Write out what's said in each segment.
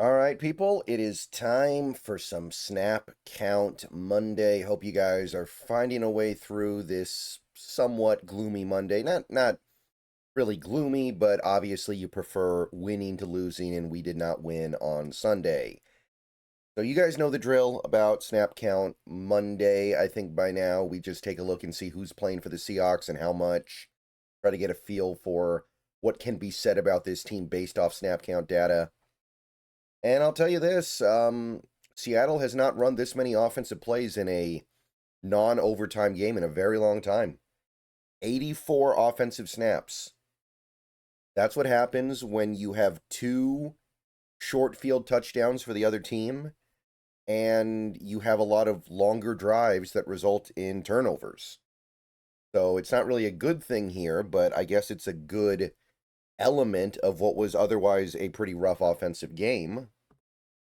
All right, people, it is time for some Snap Count Monday. Hope you guys are finding a way through this somewhat gloomy Monday. Not really gloomy, but obviously you prefer winning to losing, and we did not win on Sunday. So you guys know the drill about Snap Count Monday. I think by now we just take a look and see who's playing for the Seahawks and how much. Try to get a feel for what can be said about this team based off Snap Count data. And I'll tell you this, Seattle has not run this many offensive plays in a non-overtime game in a very long time. 84 offensive snaps. That's what happens when you have two short field touchdowns for the other team and you have a lot of longer drives that result in turnovers. So it's not really a good thing here, but I guess it's a good element of what was otherwise a pretty rough offensive game.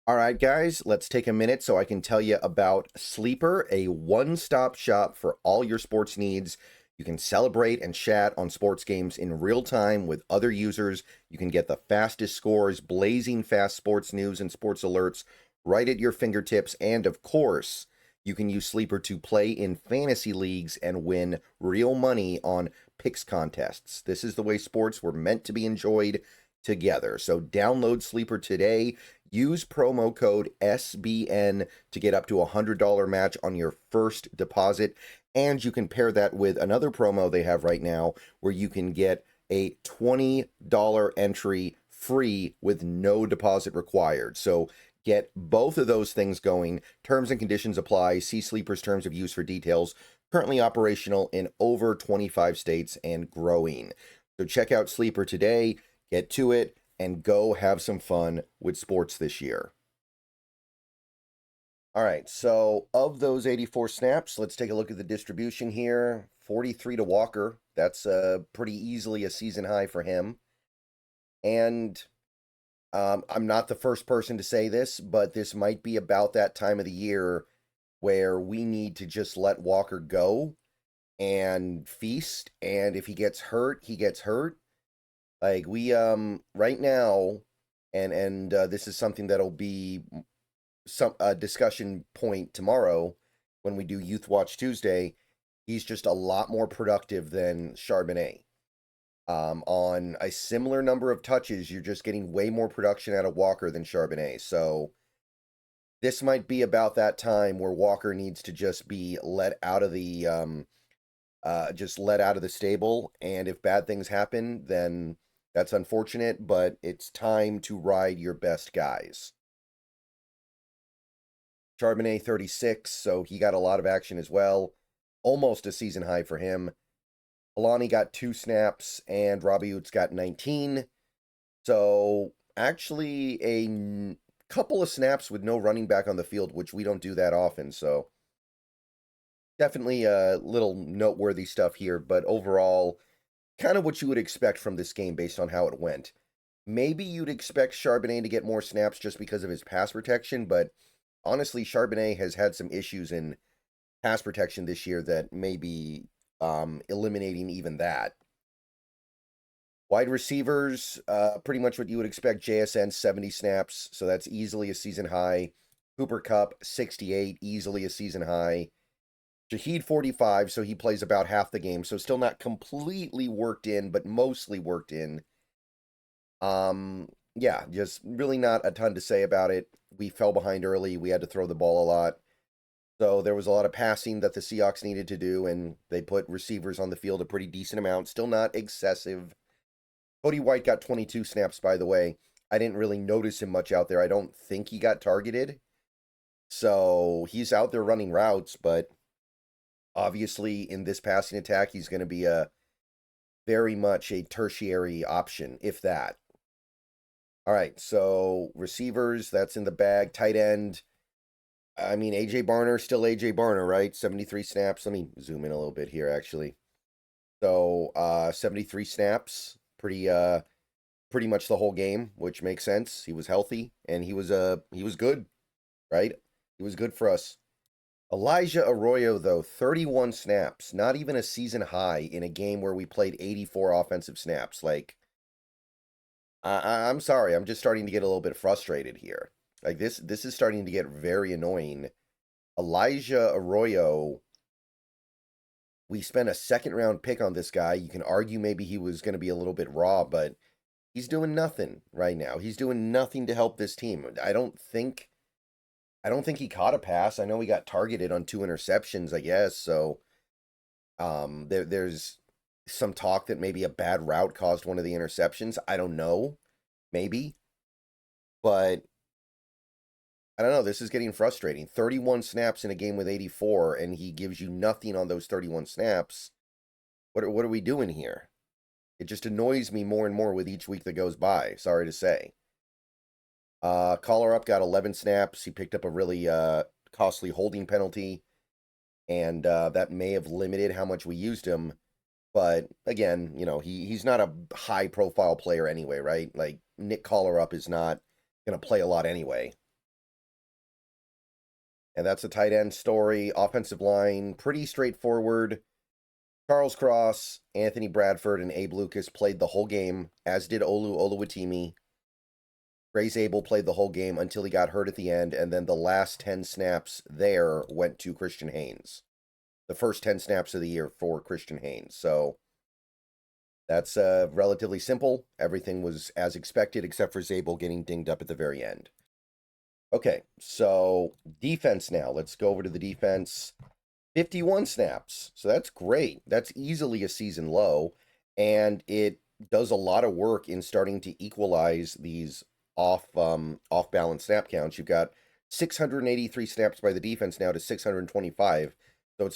All right, guys, let's take a minute so I can tell you about Sleeper, a one-stop shop for all your sports needs. You can celebrate and chat on sports games in real time with other users. You can get the fastest scores, blazing fast sports news and sports alerts right at your fingertips. And of course, you can use Sleeper to play in fantasy leagues and win real money on picks contests. This is the way sports were meant to be enjoyed together. So download Sleeper today. Use promo code SBN to get up to a $100 match on your first deposit. And you can pair that with another promo they have right now where you can get a $20 entry free with no deposit required. So get both of those things going. Terms and conditions apply. See Sleeper's terms of use for details. Currently operational in over 25 states and growing. So check out Sleeper today. Get to it and go have some fun with sports this year. All right, so of those 84 snaps, let's take a look at the distribution here. 43 to Walker. That's pretty easily a season high for him. And I'm not the first person to say this, but this might be about that time of the year where we need to just let Walker go and feast. And if he gets hurt, he gets hurt. Like we right now, and this is something that'll be some discussion point tomorrow when we do Youth Watch Tuesday. He's just a lot more productive than Charbonnet. On a similar number of touches, you're just getting way more production out of Walker than Charbonnet. So this might be about that time where Walker needs to just be let out of the stable. And if bad things happen, then that's unfortunate, but it's time to ride your best guys. Charbonnet 36, so he got a lot of action as well. Almost a season high for him. Alani got 2 snaps, and Robbie Oots got 19. So actually a couple of snaps with no running back on the field, which we don't do that often. So definitely a little noteworthy stuff here, but overall, kind of what you would expect from this game based on how it went. Maybe you'd expect Charbonnet to get more snaps just because of his pass protection, but honestly, Charbonnet has had some issues in pass protection this year that may be eliminating even that. Wide receivers, pretty much what you would expect. JSN, 70 snaps, so that's easily a season high. Cooper Kupp, 68, easily a season high. Shaheed, 45, so he plays about half the game, so still not completely worked in, but mostly worked in. Yeah, just really not a ton to say about it. We fell behind early. We had to throw the ball a lot. So there was a lot of passing that the Seahawks needed to do, and they put receivers on the field a pretty decent amount. Still not excessive. Cody White got 22 snaps, by the way. I didn't really notice him much out there. I don't think he got targeted. So he's out there running routes, but obviously in this passing attack, he's going to be a very much a tertiary option, if that. All right, so receivers, that's in the bag. Tight end, I mean, AJ Barner, still AJ Barner, right? 73 snaps. Let me zoom in a little bit here, actually. So, 73 snaps, pretty much the whole game, which makes sense. He was healthy and he was good, right? He was good for us. Elijah Arroyo, though, 31 snaps, not even a season high in a game where we played 84 offensive snaps. Like, I'm sorry. I'm just starting to get a little bit frustrated here. Like this is starting to get very annoying. Elijah Arroyo, we spent a second round pick on this guy. You can argue maybe he was going to be a little bit raw, but he's doing nothing right now. He's doing nothing to help this team. I don't think he caught a pass. I know he got targeted on 2 interceptions, I guess. So there's some talk that maybe a bad route caused one of the interceptions. I don't know. Maybe. But I don't know. This is getting frustrating. 31 snaps in a game with 84, and he gives you nothing on those 31 snaps. What are we doing here? It just annoys me more and more with each week that goes by. Sorry to say. Collar up got 11 snaps. He picked up a really costly holding penalty, and that may have limited how much we used him. But again, he's not a high-profile player anyway, right? Like, Nick Collar up is not going to play a lot anyway. And that's a tight end story. Offensive line, pretty straightforward. Charles Cross, Anthony Bradford, and Abe Lucas played the whole game, as did Olu Oluwatimi. Grace Abel played the whole game until he got hurt at the end, and then the last 10 snaps there went to Christian Haynes. The first 10 snaps of the year for Christian Haynes. So that's relatively simple. Everything was as expected, except for Zabel getting dinged up at the very end. Okay, so defense now. Let's go over to the defense. 51 snaps. So that's great. That's easily a season low, and it does a lot of work in starting to equalize these off-balance snap counts. You've got 683 snaps by the defense now to 625. So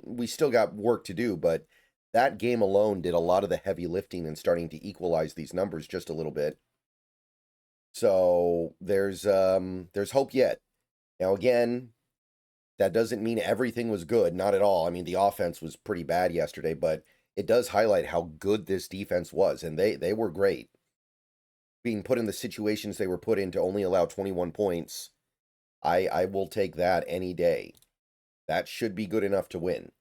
we still got work to do, but that game alone did a lot of the heavy lifting and starting to equalize these numbers just a little bit. So there's hope yet. Now again, that doesn't mean everything was good, not at all. I mean, the offense was pretty bad yesterday, but it does highlight how good this defense was, and they were great. Being put in the situations they were put in to only allow 21 points, I will take that any day. That should be good enough to win.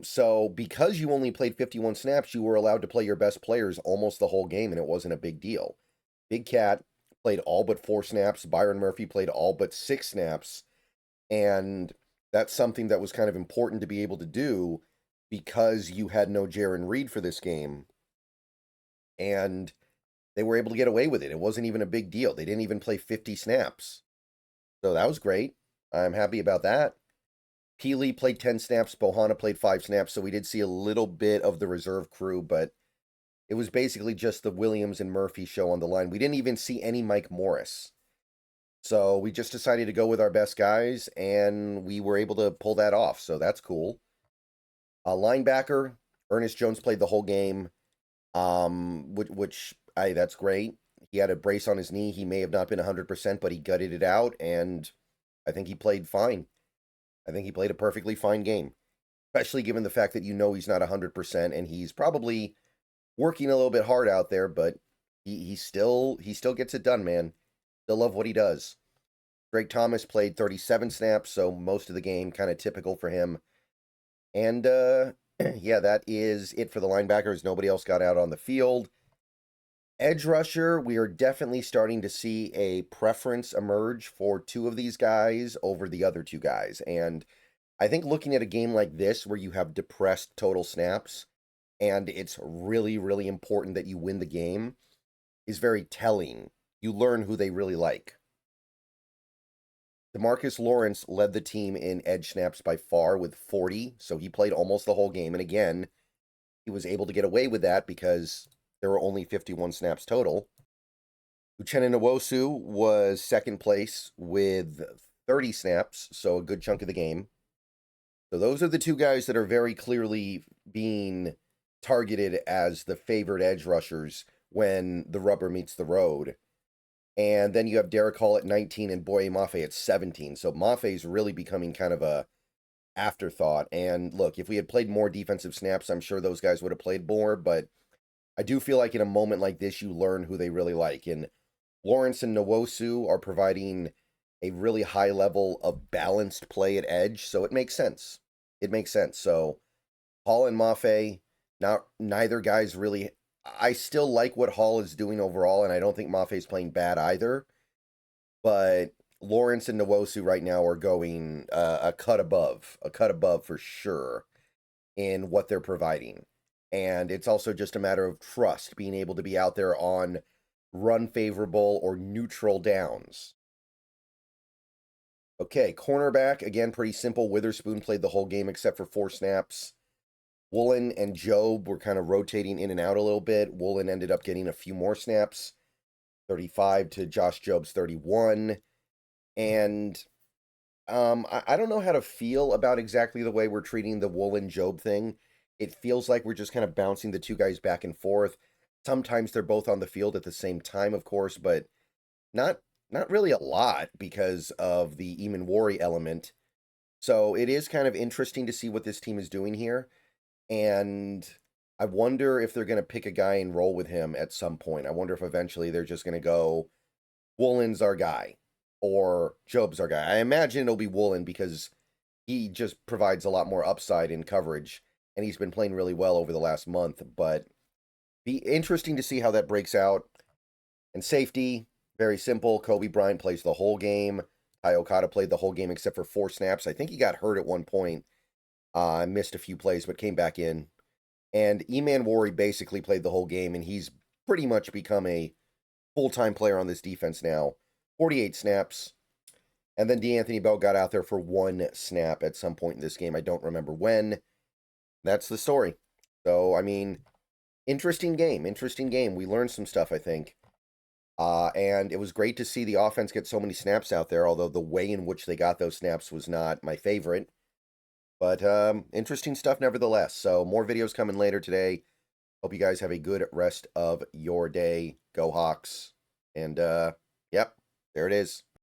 So because you only played 51 snaps, you were allowed to play your best players almost the whole game, and it wasn't a big deal. Big Cat played all but 4 snaps. Byron Murphy played all but 6 snaps. And that's something that was kind of important to be able to do because you had no Jaron Reed for this game. And they were able to get away with it. It wasn't even a big deal. They didn't even play 50 snaps. So that was great. I'm happy about that. Peely played 10 snaps. Bohanna played 5 snaps. So we did see a little bit of the reserve crew, but it was basically just the Williams and Murphy show on the line. We didn't even see any Mike Morris. So we just decided to go with our best guys, and we were able to pull that off. So that's cool. Linebacker, Ernest Jones played the whole game, that's great. He had a brace on his knee. He may have not been 100%, but he gutted it out, and I think he played fine. I think he played a perfectly fine game, especially given the fact that he's not 100%, and he's probably working a little bit hard out there, but he still gets it done, man. Still love what he does. Drake Thomas played 37 snaps, so most of the game, kind of typical for him. And yeah, that is it for the linebackers. Nobody else got out on the field. Edge rusher, we are definitely starting to see a preference emerge for 2 of these guys over the other 2 guys. And I think looking at a game like this where you have depressed total snaps, and it's really, really important that you win the game, is very telling. You learn who they really like. DeMarcus Lawrence led the team in edge snaps by far with 40, so he played almost the whole game. And again, he was able to get away with that because there were only 51 snaps total. Uchenna Nwosu was second place with 30 snaps, so a good chunk of the game. So those are the 2 guys that are very clearly being targeted as the favored edge rushers when the rubber meets the road. And then you have Derek Hall at 19 and Boye Mafe at 17. So Mafe's really becoming kind of a afterthought. And look, if we had played more defensive snaps, I'm sure those guys would have played more. But I do feel like in a moment like this, you learn who they really like. And Lawrence and Nwosu are providing a really high level of balanced play at edge. So it makes sense. It makes sense. So Hall and Mafe, neither guy's really I still like what Hall is doing overall, and I don't think Maffei's playing bad either. But Lawrence and Nwosu right now are going a cut above for sure in what they're providing. And it's also just a matter of trust, being able to be out there on run favorable or neutral downs. Okay, cornerback, again, pretty simple. Witherspoon played the whole game except for 4 snaps. Woolen and Job were kind of rotating in and out a little bit. Woolen ended up getting a few more snaps, 35 to Josh Job's 31. And I don't know how to feel about exactly the way we're treating the Woolen Job thing. It feels like we're just kind of bouncing the two guys back and forth. Sometimes they're both on the field at the same time, of course, but not really a lot because of the Eamon Wari element. So it is kind of interesting to see what this team is doing here. And I wonder if they're going to pick a guy and roll with him at some point. I wonder if eventually they're just going to go, Woolen's our guy, or Job's our guy. I imagine it'll be Woolen because he just provides a lot more upside in coverage, and he's been playing really well over the last month. But be interesting to see how that breaks out. And safety, very simple. Kobe Bryant plays the whole game. Tai Okada played the whole game except for 4 snaps. I think he got hurt at one point. Missed a few plays, but came back in. And Eamon Wari basically played the whole game, and he's pretty much become a full-time player on this defense now. 48 snaps. And then DeAnthony Bell got out there for 1 snap at some point in this game. I don't remember when. That's the story. So, I mean, interesting game. We learned some stuff, I think. And it was great to see the offense get so many snaps out there, although the way in which they got those snaps was not my favorite. But interesting stuff nevertheless. So more videos coming later today. Hope you guys have a good rest of your day. Go Hawks. And, yep, there it is.